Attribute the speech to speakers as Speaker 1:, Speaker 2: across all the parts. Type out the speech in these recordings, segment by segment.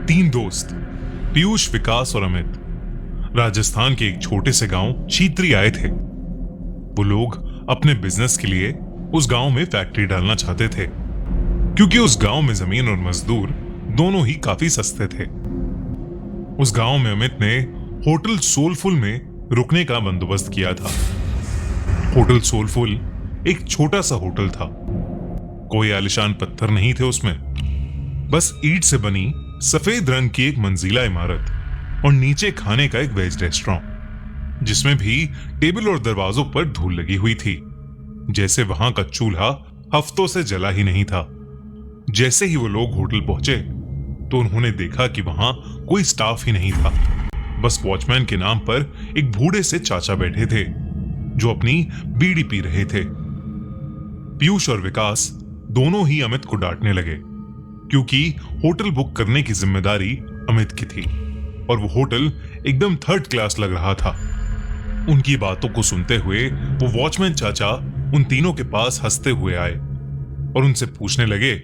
Speaker 1: तीन दोस्त पीयूष, विकास और अमित राजस्थान के एक छोटे से गांव चीत्री आए थे। वो लोग अपने बिजनेस के लिए उस गांव में फैक्ट्री डालना चाहते थे, क्योंकि उस गांव में जमीन और मजदूर दोनों ही काफी सस्ते थे। उस गांव में अमित ने होटल सोलफुल में रुकने का बंदोबस्त किया था। होटल सोलफुल एक छोटा सा होटल था। कोई आलिशान पत्थर नहीं थे उसमें, बस ईंट से बनी सफेद रंग की एक मंजिला इमारत और नीचे खाने का एक वेज रेस्टोरेंट, जिसमें भी टेबल और दरवाजों पर धूल लगी हुई थी, जैसे वहां का चूल्हा हफ्तों से जला ही नहीं था। जैसे ही वो लोग होटल पहुंचे तो उन्होंने देखा कि वहां कोई स्टाफ ही नहीं था। बस वॉचमैन के नाम पर एक बूढ़े से चाचा बैठे थे जो अपनी बीड़ी पी रहे थे। पीयूष और विकास दोनों ही अमित को डांटने लगे, क्योंकि होटल बुक करने की जिम्मेदारी अमित की थी और वो होटल एकदम थर्ड क्लास लग रहा था। उनकी बातों को सुनते हुए वो वॉचमैन चाचा उन तीनों के पास हंसते हुए आए और उनसे पूछने लगे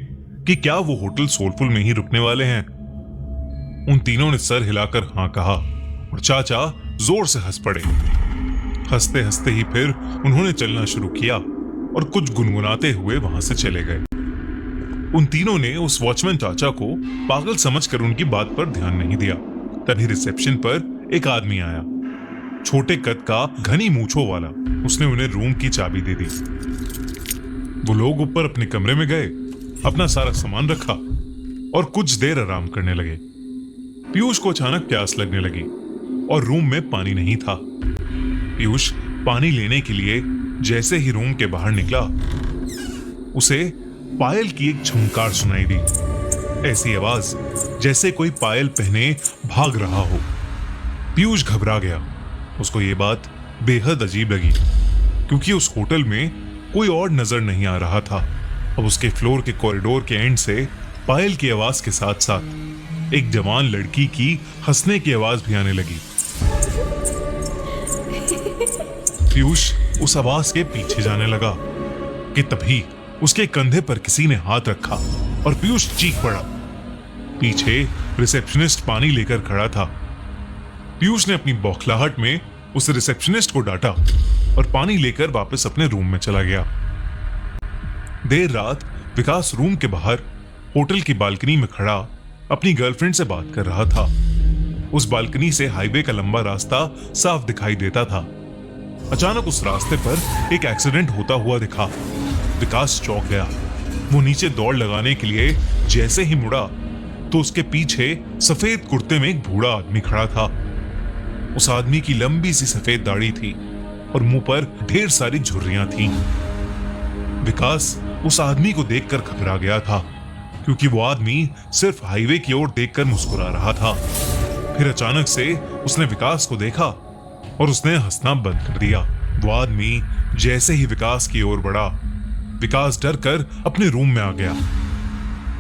Speaker 1: कि क्या वो होटल सोलफुल में ही रुकने वाले हैं। उन तीनों ने सर हिलाकर हाँ कहा और चाचा जोर से हंस पड़े। हंसते हंसते ही फिर उन्होंने चलना शुरू किया और कुछ गुनगुनाते हुए वहां से चले गए। उन तीनों ने उस वॉचमैन चाचा को पागल समझकर उनकी बात पर ध्यान नहीं दिया। तभी रिसेप्शन पर एक आदमी आया, छोटे कद का, घनी मूंछों वाला। उसने उन्हें रूम की चाबी दे दी। वो लोग ऊपर अपने कमरे में गए, अपना सारा सामान रखा और कुछ देर आराम करने लगे। पीयूष को अचानक प्यास लगने लगी और रूम में पानी नहीं था। पीयूष पानी लेने के लिए जैसे ही रूम के बाहर निकला, उसे पायल की एक झुंकार सुनाई दी। ऐसी आवाज जैसे कोई पायल पहने भाग रहा हो। पीयूष घबरा गया। उसको ये बात बेहद अजीब लगी, क्योंकि उस होटल में कोई और नजर नहीं आ रहा था। अब उसके फ्लोर के कॉरिडोर के एंड से पायल की आवाज के साथ साथ एक जवान लड़की की हंसने की आवाज भी आने लगी। पीयूष उस आवाज के पीछे जाने लगा कि तभी उसके कंधे पर किसी ने हाथ रखा और पीयूष चीख पड़ा। पीछे रिसेप्शनिस्ट पानी लेकर खड़ा था। पीयूष ने अपनी बौखलाहट में उस रिसेप्शनिस्ट को डांटा और पानी लेकर वापस अपने रूम में चला गया। देर रात विकास रूम के बाहर होटल की बालकनी में खड़ा अपनी गर्लफ्रेंड से बात कर रहा था। उस बालकनी से हाईवे का लंबा रास्ता साफ दिखाई देता था। अचानक उस रास्ते पर एक एक्सीडेंट होता हुआ दिखा। विकास चौंक गया। वो नीचे दौड़ लगाने के लिए जैसे ही मुड़ा तो उसके पीछे सफेद कुर्ते में एक बूढ़ा आदमी खड़ा था। उस आदमी की लंबी सी सफेद दाढ़ी थी और मुंह पर ढेर सारी झुर्रियां थीं। विकास उस आदमी को देखकर घबरा गया था, क्योंकि वो आदमी सिर्फ हाईवे की ओर देखकर मुस्कुरा रहा था। फिर अचानक से उसने विकास को देखा और उसने हंसना बंद कर दिया। वो आदमी जैसे ही विकास की ओर बढ़ा, विकास डरकर अपने रूम में आ गया।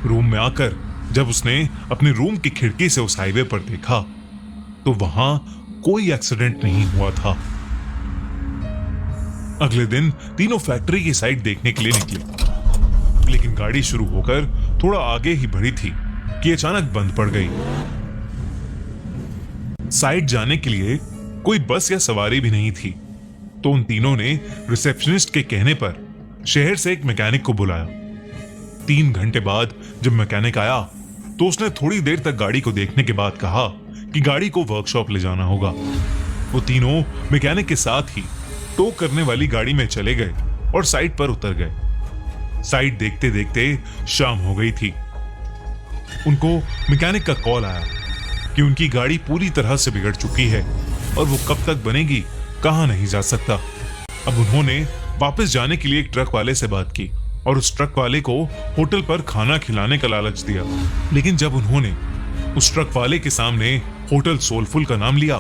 Speaker 1: रूम में आकर जब उसने अपने रूम की खिड़की से उस हाईवे पर देखा तो वहां कोई एक्सीडेंट नहीं हुआ था। अगले दिन तीनों फैक्ट्री की साइट देखने के लिए निकले, लेकिन गाड़ी शुरू होकर थोड़ा आगे ही बढ़ी थी कि अचानक बंद पड़ गई। साइट जाने के लिए कोई बस या सवारी भी नहीं थी, तो उन तीनों ने रिसेप्शनिस्ट के कहने पर शहर से एक मैकेनिक को बुलाया। 3 घंटे बाद जब मैकेनिक आया तो उसने थोड़ी देर तक गाड़ी को देखने के बाद कहा कि गाड़ी को वर्कशॉप ले जाना होगा। वो तीनों मैकेनिक के साथ ही टो करने वाली गाड़ी में चले गए और साइट पर उतर गए। साइट देखते देखते शाम हो गई थी। उनको मैकेनिक का कॉल आया कि उनकी गाड़ी पूरी तरह से बिगड़ चुकी है और वो कब तक बनेगी कहां नहीं जा सकता। अब उन्होंने वापस जाने के लिए एक ट्रक वाले से बात की और उस ट्रक वाले को होटल पर खाना खिलाने का लालच दिया। लेकिन जब उन्होंने उस ट्रक वाले के सामने होटल सोलफुल का नाम लिया,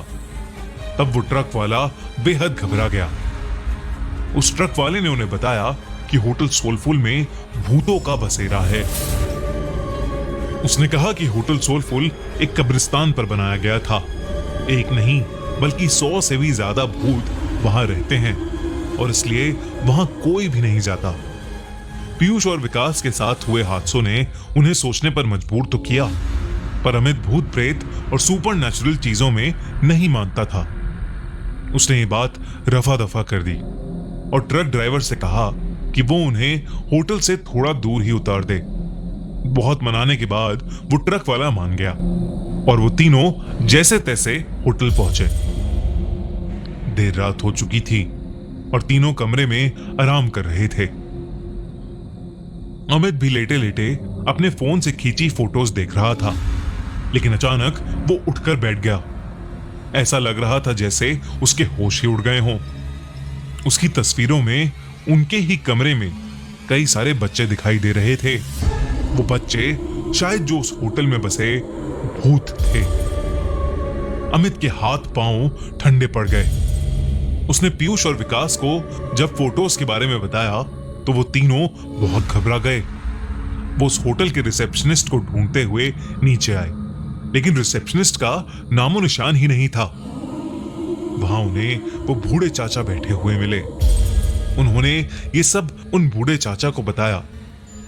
Speaker 1: तब वो ट्रक वाला बेहद घबरा गया। उस ट्रक वाले ने उन्हें बताया कि होटल सोलफुल में भूतों का बसेरा है। उसने कहा कि होटल सोलफुल एक कब्रिस्तान पर बनाया गया था। एक नहीं बल्कि 100 से भी ज्यादा भूत वहां रहते हैं और इसलिए वहां कोई भी नहीं जाता। पीयूष और विकास के साथ हुए हादसों ने उन्हें सोचने पर मजबूर तो किया, पर अमित भूत प्रेत और सुपर नेचुरल चीजों में नहीं मानता था। उसने ये बात रफा दफा कर दी और ट्रक ड्राइवर से कहा कि वो उन्हें होटल से थोड़ा दूर ही उतार दे। बहुत मनाने के बाद वो ट्रक वाला मान गया और वो तीनों जैसे तैसे होटल पहुंचे। देर रात हो चुकी थी और तीनों कमरे में आराम कर रहे थे। अमित भी लेटे लेटे अपने फोन से खींची फोटोज देख रहा था, लेकिन अचानक वो उठकर बैठ गया। ऐसा लग रहा था जैसे उसके होश ही उड़ गए हों। उसकी तस्वीरों में उनके ही कमरे में कई सारे बच्चे दिखाई दे रहे थे। वो बच्चे शायद जो उस होटल में बसे भूत थे। अमित के हाथ पांव ठंडे पड़ गए। उसने पीयूष और विकास को जब फोटोज के बारे में बताया तो वो तीनों बहुत घबरा गए। वो उस होटल के रिसेप्शनिस्ट को ढूंढते हुए नीचे आए, लेकिन रिसेप्शनिस्ट का नामो निशान ही नहीं था। वहां उन्हें वो बूढ़े चाचा बैठे हुए मिले। उन्होंने ये सब उन बूढ़े चाचा को बताया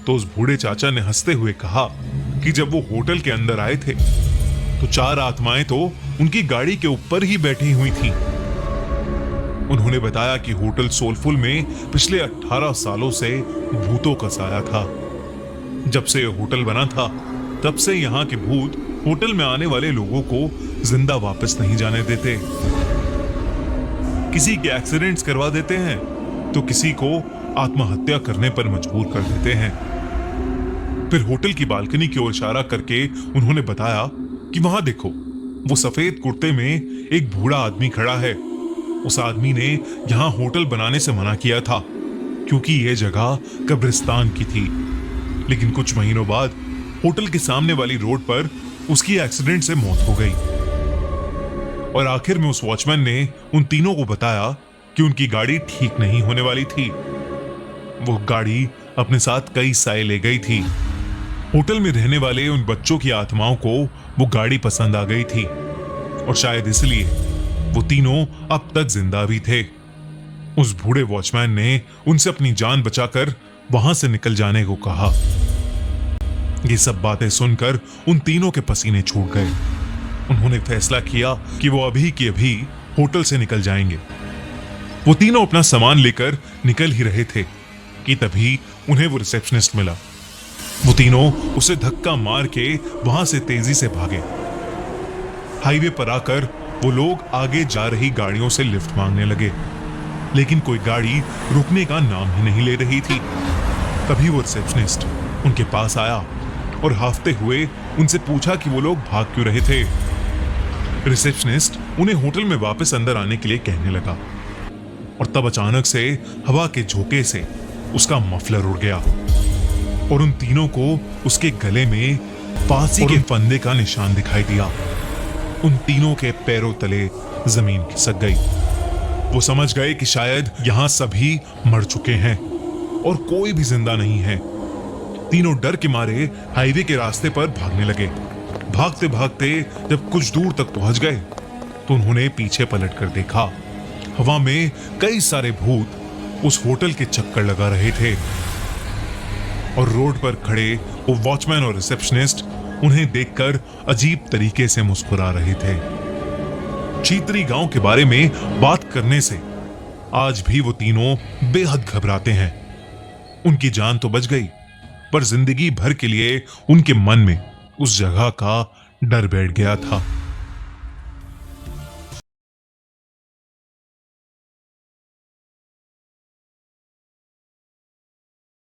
Speaker 1: तो उस बूढ़े चाचा ने हंसते हुए कहा कि जब वो होटल के अंदर आए थे तो 4 आत्माएं तो उनकी गाड़ी के ऊपर ही बैठी हुई थीं। उन्होंने बताया कि होटल सोलफुल में पिछले 18 सालों से भूतों का साया था। जब से ये होटल बना था तब से यहाँ के भूत होटल में आने वाले लोगों को जिंदा वापस नहीं जाने देते। किसी के एक्सीडेंट्स करवा देते हैं तो किसी को आत्महत्या करने पर मजबूर कर देते हैं। फिर होटल की बालकनी की ओर इशारा करके उन्होंने बताया कि वहां देखो, वो सफेद कुर्ते में एक बूढ़ा आदमी खड़ा है। उस आदमी ने यहां होटल बनाने से मना किया था क्योंकि यह जगह कब्रिस्तान की थी। लेकिन कुछ महीनों बाद होटल के सामने वाली रोड पर उसकी एक्सीडेंट से मौत हो गई और आखिर में उस वॉचमैन ने उन तीनों को बताया कि उनकी गाड़ी ठीक नहीं होने वाली थी। वो गाड़ी अपने साथ कई साए ले गई थी। होटल में रहने वाले उन बच्चों की आत्माओं को वो गाड़ी पसंद आ गई थी और शायद इसलिए वो तीनों अब तक जिंदा भी थे। उस बूढ़े वॉचमैन ने उनसे अपनी जान बचाकर वहां से निकल जाने को कहा। ये सब बातें सुनकर उन तीनों के पसीने छूट गए। उन्होंने फैसला किया कि वो अभी की अभी होटल से निकल जाएंगे। वो तीनों अपना सामान लेकर निकल ही रहे थे कि तभी उन्हें वो रिसेप्शनिस्ट मिला। वो तीनों उसे धक्का मार के वहां से तेजी से भागे। हाईवे पर आकर वो लोग आगे जा रही गाड़ियों से लिफ्ट मांगने लगे, लेकिन कोई गाड़ी रुकने का नाम ही नहीं ले रही थी। तभी वो रिसेप्शनिस्ट उनके पास आया और हाफते हुए उनसे पूछा कि वो लोग भाग क्यों रहे थे। रिसेप्शनिस्ट उन्हें होटल में वापस अंदर आने के लिए कहने लगा और तब अचानक से हवा के झोंके से उसका मफलर उड़ गया और उन तीनों को उसके गले में फांसी के फंदे का निशान दिखाई दिया। उन तीनों के पैरों तले जमीन खिसक गई। वो समझ गए कि शायद यहां सभी मर चुके हैं और कोई भी जिंदा नहीं है। तीनों डर के मारे हाईवे के रास्ते पर भागने लगे। भागते भागते जब कुछ दूर तक पहुंच गए तो उन्होंने पीछे पलट कर देखा। हवा में कई सारे भूत उस होटल के चक्कर लगा रहे थे और रोड पर खड़े वो वॉचमैन और रिसेप्शनिस्ट उन्हें देखकर अजीब तरीके से मुस्कुरा रहे थे। चीतरी गांव के बारे में बात करने से आज भी वो तीनों बेहद घबराते हैं। उनकी जान तो बच गई, पर जिंदगी भर के लिए उनके मन में उस जगह का डर बैठ गया था।